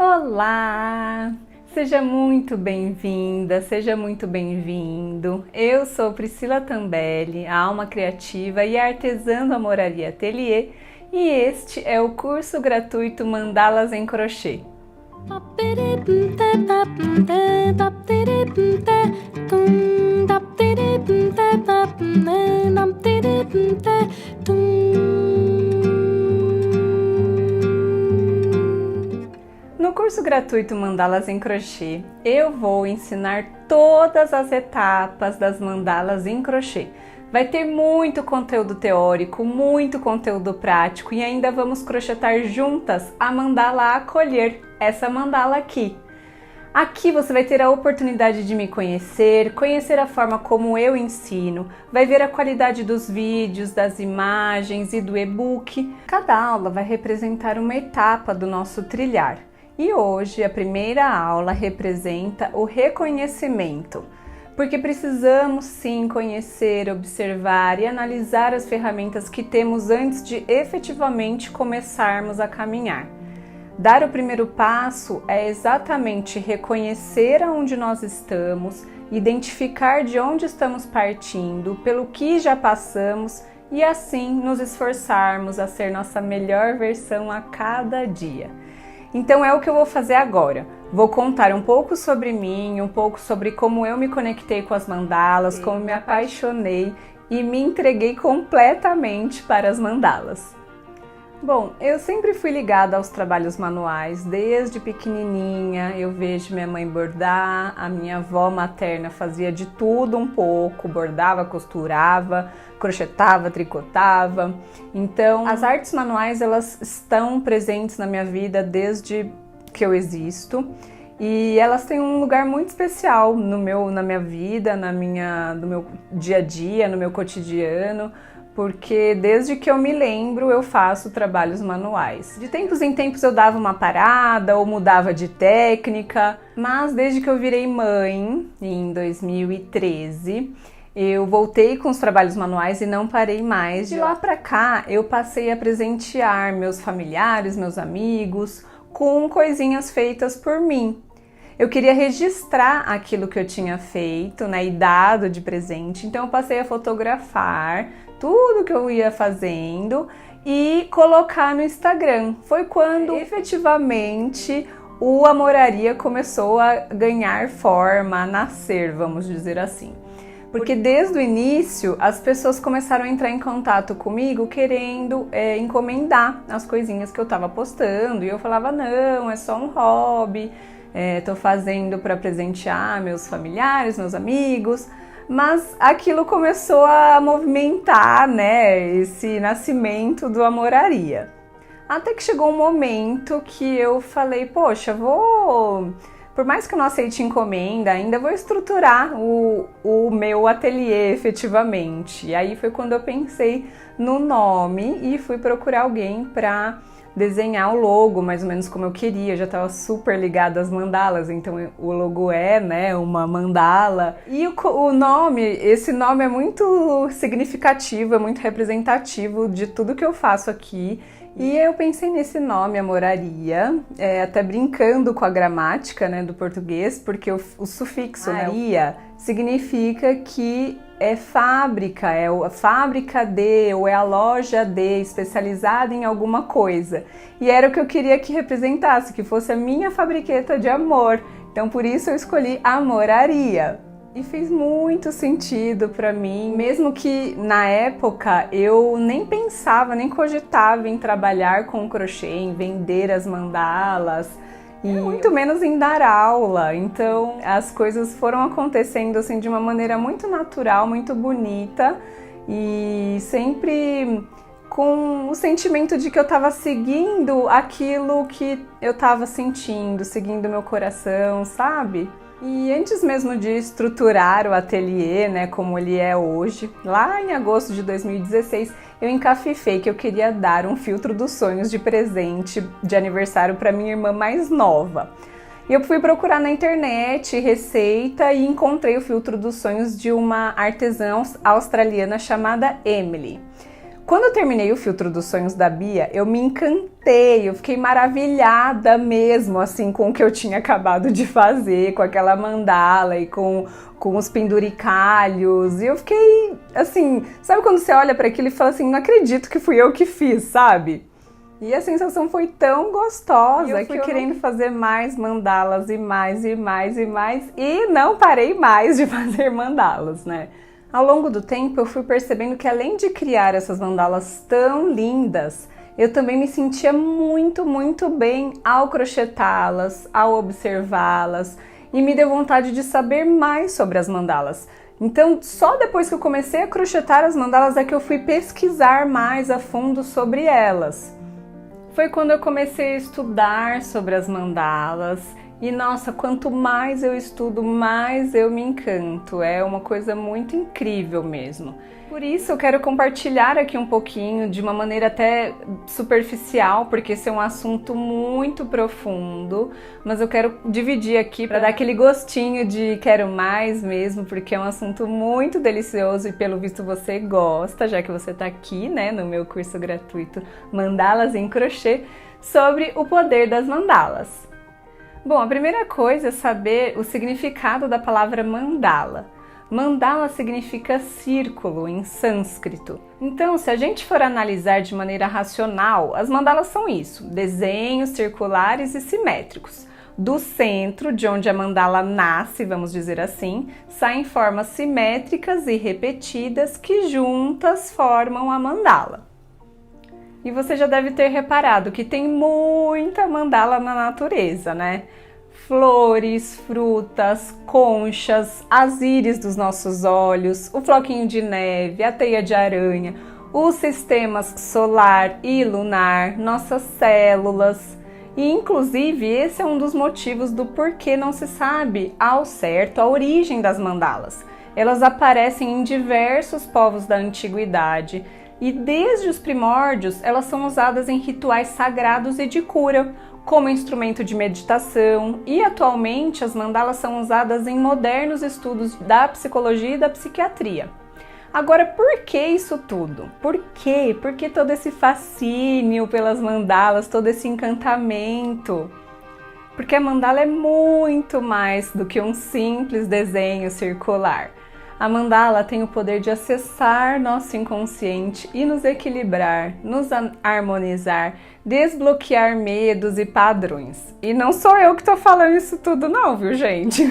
Olá! Seja muito bem-vinda, seja muito bem-vindo. Eu sou Priscila Tambelli, a alma criativa e artesã do Amoraria Ateliê, e este é o curso gratuito Mandalas em Crochê. No curso gratuito Mandalas em Crochê, eu vou ensinar todas as etapas das mandalas em crochê. Vai ter muito conteúdo teórico, muito conteúdo prático e ainda vamos crochetar juntas a mandala a colher, essa mandala aqui. Aqui você vai ter a oportunidade de me conhecer, conhecer a forma como eu ensino, vai ver a qualidade dos vídeos, das imagens e do e-book. Cada aula vai representar uma etapa do nosso trilhar. E hoje a primeira aula representa o reconhecimento, porque precisamos sim conhecer, observar e analisar as ferramentas que temos antes de efetivamente começarmos a caminhar. Dar o primeiro passo é exatamente reconhecer aonde nós estamos, identificar de onde estamos partindo, pelo que já passamos e assim nos esforçarmos a ser nossa melhor versão a cada dia. Então é o que eu vou fazer agora. Vou contar um pouco sobre mim, um pouco sobre como eu me conectei com as mandalas, como me apaixonei e me entreguei completamente para as mandalas. Bom, eu sempre fui ligada aos trabalhos manuais, desde pequenininha eu vejo minha mãe bordar, a minha avó materna fazia de tudo um pouco, bordava, costurava, crochetava, tricotava. Então, as artes manuais elas estão presentes na minha vida desde que eu existo e elas têm um lugar muito especial na minha vida, no meu dia a dia, no meu cotidiano. Porque desde que eu me lembro eu faço trabalhos manuais. De tempos em tempos eu dava uma parada ou mudava de técnica, mas desde que eu virei mãe, em 2013, eu voltei com os trabalhos manuais e não parei mais. De lá pra cá eu passei a presentear meus familiares, meus amigos, com coisinhas feitas por mim. Eu queria registrar aquilo que eu tinha feito, né, e dado de presente, então eu passei a fotografar tudo que eu ia fazendo e colocar no Instagram. Foi quando efetivamente o Amoraria começou a ganhar forma, a nascer, vamos dizer assim. Porque desde o início as pessoas começaram a entrar em contato comigo querendo encomendar as coisinhas que eu estava postando e eu falava, não, é só um hobby, tô fazendo para presentear meus familiares, meus amigos. Mas aquilo começou a movimentar, né, esse nascimento do Amoraria. Até que chegou um momento que eu falei, poxa, por mais que eu não aceite encomenda, ainda vou estruturar o meu ateliê efetivamente. E aí foi quando eu pensei no nome e fui procurar alguém para desenhar o logo, mais ou menos como eu queria. Eu já estava super ligada às mandalas, então o logo é, né, uma mandala. E esse nome é muito significativo, é muito representativo de tudo que eu faço aqui. E eu pensei nesse nome, Amoraria, até brincando com a gramática, né, do português, porque o sufixo, né, "ria", significa que é fábrica, é a fábrica de, ou é a loja de, especializada em alguma coisa. E era o que eu queria que representasse, que fosse a minha fabriqueta de amor. Então por isso eu escolhi Amoraria. E fez muito sentido para mim, mesmo que na época eu nem pensava, nem cogitava em trabalhar com crochê, em vender as mandalas e muito menos em dar aula. Então as coisas foram acontecendo assim de uma maneira muito natural, muito bonita e sempre com o sentimento de que eu estava seguindo aquilo que eu estava sentindo, seguindo meu coração, sabe? E antes mesmo de estruturar o ateliê, né, como ele é hoje, lá em agosto de 2016, eu encafifei que eu queria dar um filtro dos sonhos de presente de aniversário para minha irmã mais nova. E eu fui procurar na internet receita e encontrei o filtro dos sonhos de uma artesã australiana chamada Emily. Quando eu terminei o filtro dos sonhos da Bia, eu me encantei, eu fiquei maravilhada mesmo, assim, com o que eu tinha acabado de fazer, com aquela mandala e com os penduricalhos. E eu fiquei, assim, sabe quando você olha para aquilo e fala assim, não acredito que fui eu que fiz, sabe? E a sensação foi tão gostosa que eu querendo fazer mais mandalas e mais e mais e mais, e não parei mais de fazer mandalas, né? Ao longo do tempo eu fui percebendo que além de criar essas mandalas tão lindas, eu também me sentia muito, muito bem ao crochetá-las, ao observá-las, e me deu vontade de saber mais sobre as mandalas. Então, só depois que eu comecei a crochetar as mandalas é que eu fui pesquisar mais a fundo sobre elas. Foi quando eu comecei a estudar sobre as mandalas e, nossa, quanto mais eu estudo, mais eu me encanto. É uma coisa muito incrível mesmo. Por isso eu quero compartilhar aqui um pouquinho de uma maneira até superficial, porque esse é um assunto muito profundo, mas eu quero dividir aqui para dar aquele gostinho de quero mais mesmo, porque é um assunto muito delicioso e pelo visto você gosta, já que você está aqui, né, no meu curso gratuito Mandalas em Crochê, sobre o poder das mandalas. Bom, a primeira coisa é saber o significado da palavra mandala. Mandala significa círculo em sânscrito. Então, se a gente for analisar de maneira racional, as mandalas são isso, desenhos circulares e simétricos. Do centro, de onde a mandala nasce, vamos dizer assim, saem formas simétricas e repetidas que juntas formam a mandala. E você já deve ter reparado que tem muita mandala na natureza, né? Flores, frutas, conchas, as íris dos nossos olhos, o floquinho de neve, a teia de aranha, os sistemas solar e lunar, nossas células. E inclusive esse é um dos motivos do porquê não se sabe ao certo a origem das mandalas. Elas aparecem em diversos povos da antiguidade e desde os primórdios elas são usadas em rituais sagrados e de cura, como instrumento de meditação, e atualmente as mandalas são usadas em modernos estudos da psicologia e da psiquiatria. Agora, por que isso tudo? Por quê? Por que todo esse fascínio pelas mandalas, todo esse encantamento? Porque a mandala é muito mais do que um simples desenho circular. A mandala tem o poder de acessar nosso inconsciente e nos equilibrar, nos harmonizar, desbloquear medos e padrões. E não sou eu que tô falando isso tudo não, viu, gente?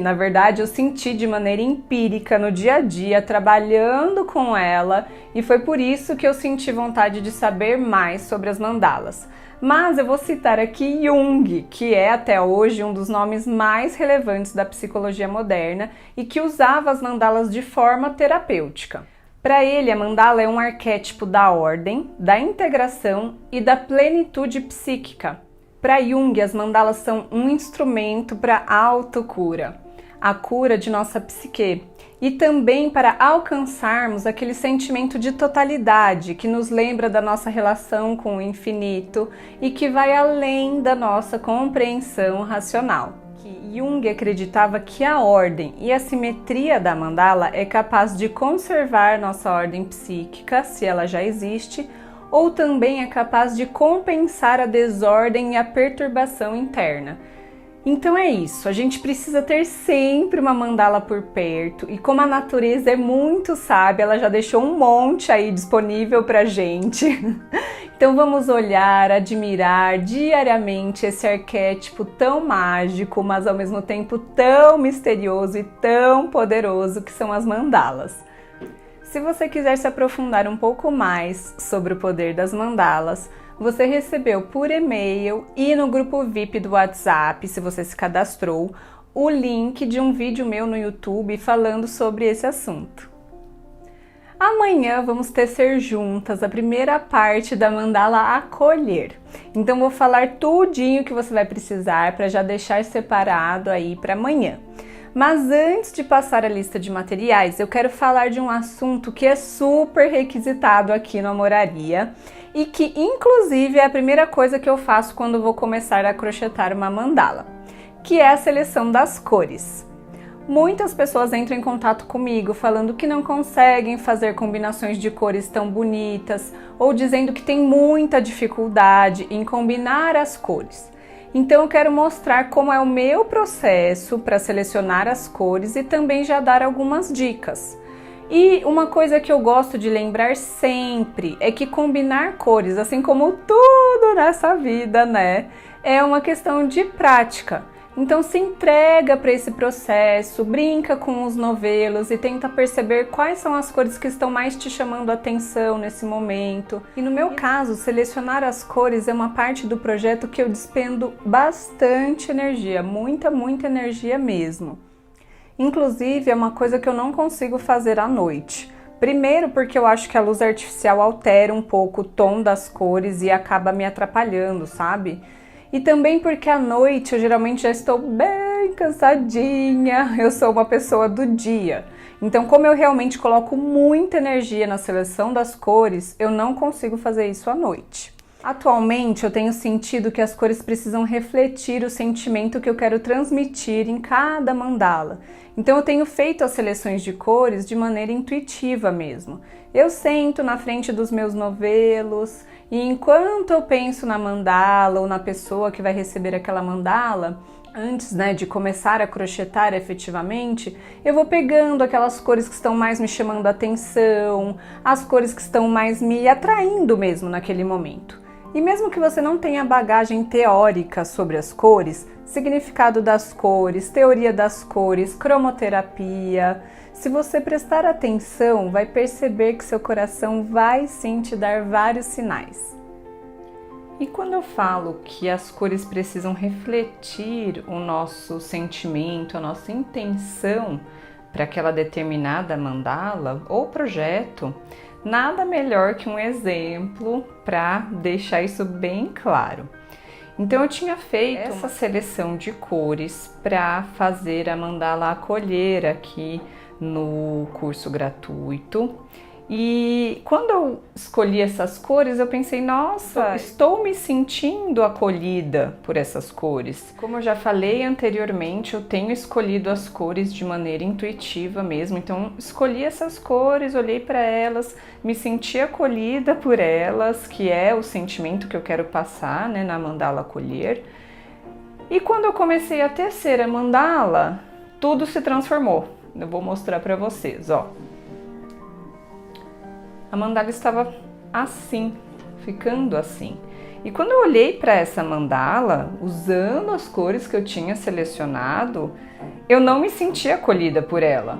Na verdade, eu senti de maneira empírica no dia a dia, trabalhando com ela, e foi por isso que eu senti vontade de saber mais sobre as mandalas. Mas eu vou citar aqui Jung, que é até hoje um dos nomes mais relevantes da psicologia moderna e que usava as mandalas de forma terapêutica. Para ele, a mandala é um arquétipo da ordem, da integração e da plenitude psíquica. Para Jung, as mandalas são um instrumento para a autocura, a cura de nossa psique, e também para alcançarmos aquele sentimento de totalidade que nos lembra da nossa relação com o infinito e que vai além da nossa compreensão racional. Jung acreditava que a ordem e a simetria da mandala é capaz de conservar nossa ordem psíquica, se ela já existe, ou também é capaz de compensar a desordem e a perturbação interna. Então é isso, a gente precisa ter sempre uma mandala por perto e como a natureza é muito sábia, ela já deixou um monte aí disponível pra gente. Então vamos olhar, admirar diariamente esse arquétipo tão mágico, mas ao mesmo tempo tão misterioso e tão poderoso que são as mandalas. Se você quiser se aprofundar um pouco mais sobre o poder das mandalas, você recebeu por e-mail e no grupo VIP do WhatsApp, se você se cadastrou, o link de um vídeo meu no YouTube falando sobre esse assunto. Amanhã vamos tecer juntas a primeira parte da mandala acolher. Então vou falar tudinho que você vai precisar para já deixar separado aí para amanhã. Mas antes de passar a lista de materiais, eu quero falar de um assunto que é super requisitado aqui no Amoraria e que inclusive é a primeira coisa que eu faço quando vou começar a crochetar uma mandala, que é a seleção das cores. Muitas pessoas entram em contato comigo falando que não conseguem fazer combinações de cores tão bonitas ou dizendo que tem muita dificuldade em combinar as cores. Então eu quero mostrar como é o meu processo para selecionar as cores e também já dar algumas dicas. E uma coisa que eu gosto de lembrar sempre é que combinar cores, assim como tudo nessa vida, né, é uma questão de prática. Então se entrega para esse processo, brinca com os novelos e tenta perceber quais são as cores que estão mais te chamando a atenção nesse momento. E no meu caso, selecionar as cores é uma parte do projeto que eu despendo bastante energia, muita energia mesmo. Inclusive é uma coisa que eu não consigo fazer à noite. Primeiro porque eu acho que a luz artificial altera um pouco o tom das cores e acaba me atrapalhando, sabe? E também porque à noite eu geralmente já estou bem cansadinha, eu sou uma pessoa do dia. Então, como eu realmente coloco muita energia na seleção das cores, eu não consigo fazer isso à noite. Atualmente eu tenho sentido que as cores precisam refletir o sentimento que eu quero transmitir em cada mandala. Então eu tenho feito as seleções de cores de maneira intuitiva mesmo. Eu sento na frente dos meus novelos e enquanto eu penso na mandala ou na pessoa que vai receber aquela mandala, antes, de começar a crochetar efetivamente, eu vou pegando aquelas cores que estão mais me chamando a atenção, as cores que estão mais me atraindo mesmo naquele momento. E mesmo que você não tenha bagagem teórica sobre as cores, significado das cores, teoria das cores, cromoterapia, se você prestar atenção, vai perceber que seu coração vai sim te dar vários sinais. E quando eu falo que as cores precisam refletir o nosso sentimento, a nossa intenção para aquela determinada mandala ou projeto, nada melhor que um exemplo para deixar isso bem claro. Então eu tinha feito essa seleção de cores para fazer a mandala acolher aqui no curso gratuito. E quando eu escolhi essas cores, eu pensei, nossa, estou me sentindo acolhida por essas cores. Como eu já falei anteriormente, eu tenho escolhido as cores de maneira intuitiva mesmo. Então, escolhi essas cores, olhei para elas, me senti acolhida por elas, que é o sentimento que eu quero passar, na mandala acolher. E quando eu comecei a tecer a mandala, tudo se transformou. Eu vou mostrar para vocês, ó. A mandala estava assim, ficando assim. E quando eu olhei para essa mandala, usando as cores que eu tinha selecionado, eu não me senti acolhida por ela.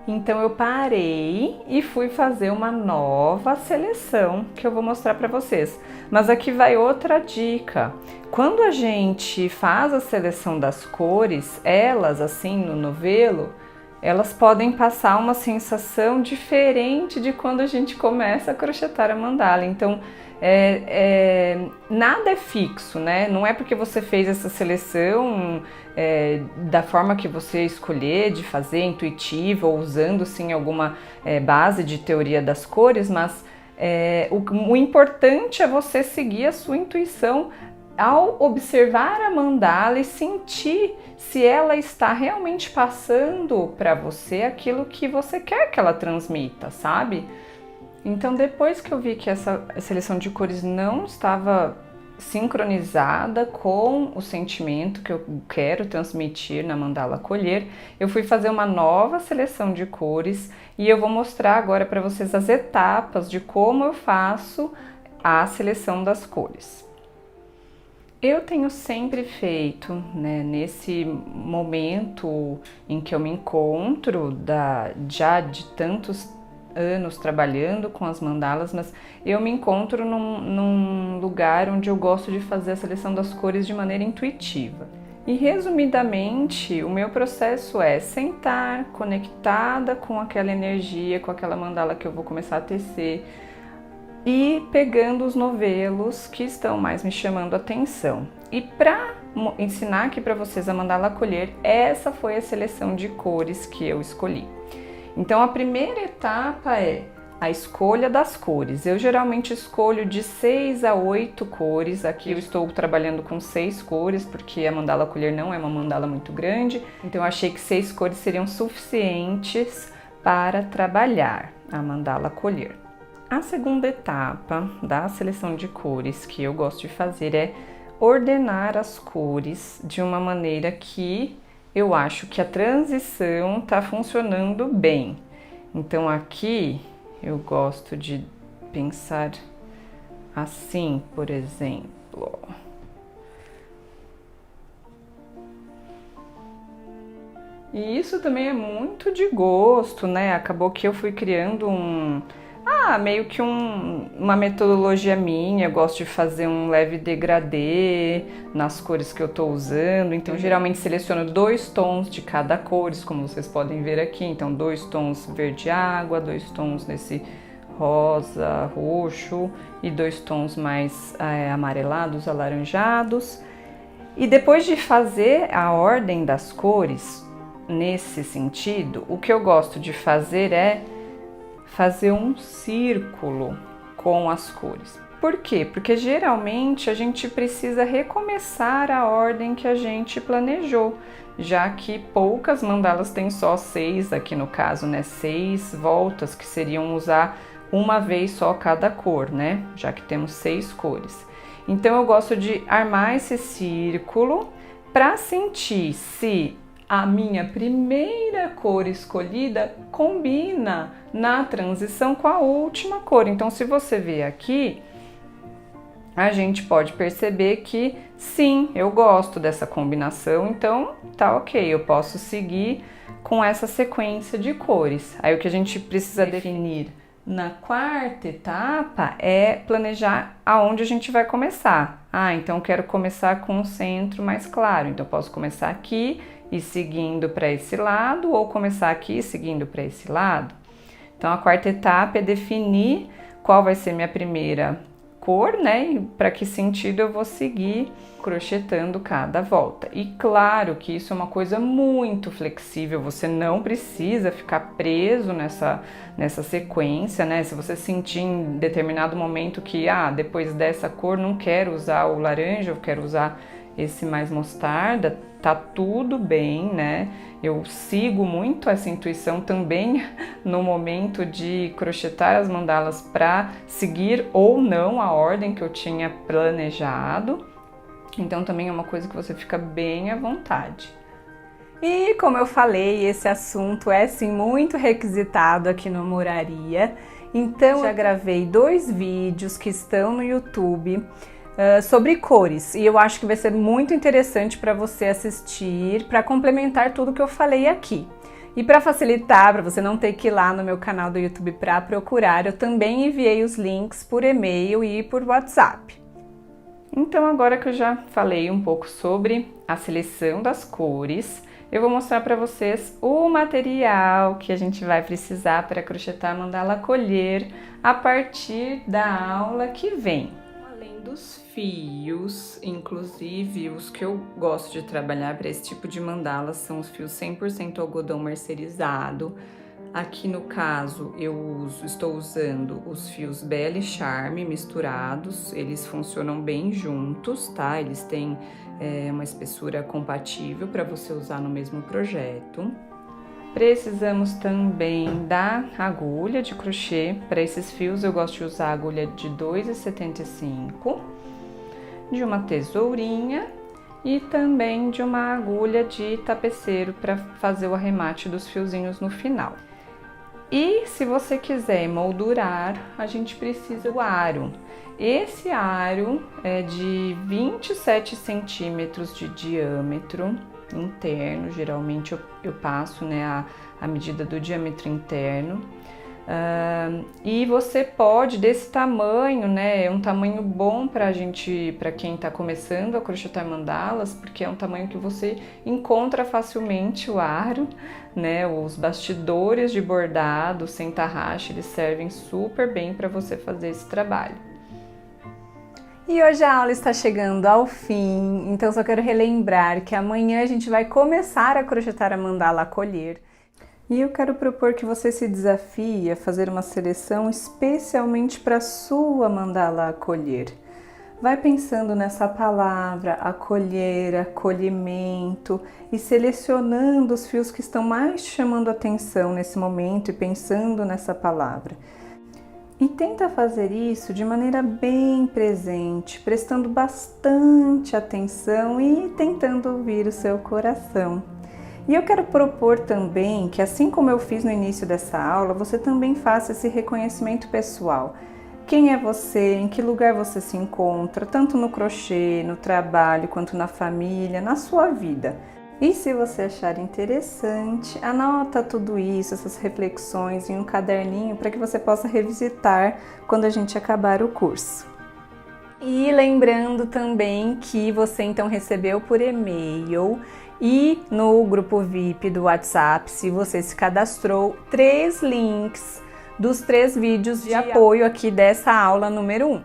Então eu parei e fui fazer uma nova seleção que eu vou mostrar para vocês. Mas aqui vai outra dica. Quando a gente faz a seleção das cores, elas assim no novelo, elas podem passar uma sensação diferente de quando a gente começa a crochetar a mandala. Então, nada é fixo, Não é porque você fez essa seleção da forma que você escolher de fazer, intuitiva ou usando sim alguma base de teoria das cores, mas o importante é você seguir a sua intuição ao observar a mandala e sentir se ela está realmente passando para você aquilo que você quer que ela transmita, sabe? Então, depois que eu vi que essa seleção de cores não estava sincronizada com o sentimento que eu quero transmitir na mandala acolher, eu fui fazer uma nova seleção de cores e eu vou mostrar agora para vocês as etapas de como eu faço a seleção das cores. Eu tenho sempre feito, nesse momento em que eu me encontro, já de tantos anos trabalhando com as mandalas, mas eu me encontro num lugar onde eu gosto de fazer a seleção das cores de maneira intuitiva. E resumidamente, o meu processo é sentar conectada com aquela energia, com aquela mandala que eu vou começar a tecer, e pegando os novelos que estão mais me chamando a atenção. E para ensinar aqui para vocês a mandala acolher, essa foi a seleção de cores que eu escolhi. Então a primeira etapa é a escolha das cores. Eu geralmente escolho de 6 a 8 cores. Aqui eu estou trabalhando com 6 cores, porque a mandala colher não é uma mandala muito grande, então eu achei que 6 cores seriam suficientes para trabalhar a mandala colher. A segunda etapa da seleção de cores que eu gosto de fazer é ordenar as cores de uma maneira que eu acho que a transição está funcionando bem. Então aqui eu gosto de pensar assim, por exemplo. E isso também é muito de gosto, né? Acabou que eu fui criando meio que uma metodologia minha. Eu gosto de fazer um leve degradê nas cores que eu tô usando. Então, geralmente seleciono 2 tons de cada cor, como vocês podem ver aqui. Então, 2 tons verde água, 2 tons nesse rosa, roxo e 2 tons mais amarelados, alaranjados. E depois de fazer a ordem das cores, nesse sentido, o que eu gosto de fazer é fazer um círculo com as cores. Por quê? Porque geralmente a gente precisa recomeçar a ordem que a gente planejou, já que poucas mandalas têm só 6, aqui no caso, né? 6 voltas, que seriam usar uma vez só cada cor, né? Já que temos 6 cores. Então eu gosto de armar esse círculo para sentir se a minha primeira cor escolhida combina na transição com a última cor. Então, se você ver aqui, a gente pode perceber que sim, eu gosto dessa combinação, então tá ok, eu posso seguir com essa sequência de cores. Aí o que a gente precisa definir na quarta etapa é planejar aonde a gente vai começar. Então quero começar com o centro mais claro, então eu posso começar aqui e seguindo para esse lado, ou começar aqui seguindo para esse lado. Então a quarta etapa é definir qual vai ser minha primeira cor, né? E para que sentido eu vou seguir crochetando cada volta. E claro que isso é uma coisa muito flexível, você não precisa ficar preso nessa sequência, né? Se você sentir em determinado momento que depois dessa cor não quero usar o laranja, eu quero usar esse mais mostarda, tá tudo bem, né? Eu sigo muito essa intuição também no momento de crochetar as mandalas para seguir ou não a ordem que eu tinha planejado. Então também é uma coisa que você fica bem à vontade. E como eu falei, esse assunto é sim muito requisitado aqui no Amoraria. Então já gravei 2 vídeos que estão no YouTube sobre cores, e eu acho que vai ser muito interessante para você assistir, para complementar tudo que eu falei aqui. E para facilitar, para você não ter que ir lá no meu canal do YouTube para procurar, eu também enviei os links por e-mail e por WhatsApp. Então agora que eu já falei um pouco sobre a seleção das cores, eu vou mostrar para vocês o material que a gente vai precisar para crochetar a mandala colher a partir da aula que vem. Dos fios, inclusive os que eu gosto de trabalhar para esse tipo de mandala são os fios 100% algodão mercerizado. Aqui no caso eu estou usando os fios Belle Charme misturados, eles funcionam bem juntos, tá? Eles têm uma espessura compatível para você usar no mesmo projeto. Precisamos também da agulha de crochê. Para esses fios eu gosto de usar a agulha de 2,75, de uma tesourinha e também de uma agulha de tapeceiro para fazer o arremate dos fiozinhos no final. E se você quiser emoldurar, a gente precisa do aro. Esse aro é de 27 centímetros de diâmetro interno, geralmente eu passo, né, a medida do diâmetro interno. E você pode, desse tamanho, né, é um tamanho bom para quem está começando a crochetar mandalas, porque é um tamanho que você encontra facilmente o aro, né, os bastidores de bordado sem tarraxa, eles servem super bem para você fazer esse trabalho. E hoje a aula está chegando ao fim, então só quero relembrar que amanhã a gente vai começar a crochetar a mandala colher. E eu quero propor que você se desafie a fazer uma seleção especialmente para a sua mandala acolher. Vai pensando nessa palavra, acolher, acolhimento, e selecionando os fios que estão mais chamando a atenção nesse momento e pensando nessa palavra. E tenta fazer isso de maneira bem presente, prestando bastante atenção e tentando ouvir o seu coração. E eu quero propor também que, assim como eu fiz no início dessa aula, você também faça esse reconhecimento pessoal. Quem é você? Em que lugar você se encontra? Tanto no crochê, no trabalho, quanto na família, na sua vida. E se você achar interessante, anota tudo isso, essas reflexões em um caderninho para que você possa revisitar quando a gente acabar o curso. E lembrando também que você então recebeu por e-mail e no grupo VIP do WhatsApp, se você se cadastrou, 3 links dos 3 vídeos de apoio aqui dessa aula número 1.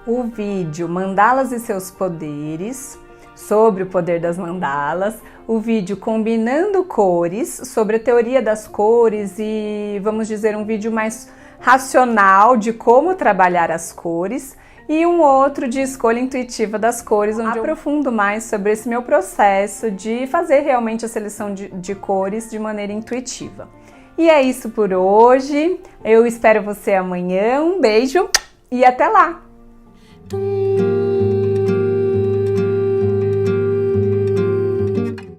O vídeo Mandalas e seus poderes, sobre o poder das mandalas, o vídeo Combinando Cores, sobre a teoria das cores e, vamos dizer, um vídeo mais racional de como trabalhar as cores, e um outro de escolha intuitiva das cores, onde eu aprofundo mais sobre esse meu processo de fazer realmente a seleção de cores de maneira intuitiva. E é isso por hoje, eu espero você amanhã, um beijo e até lá!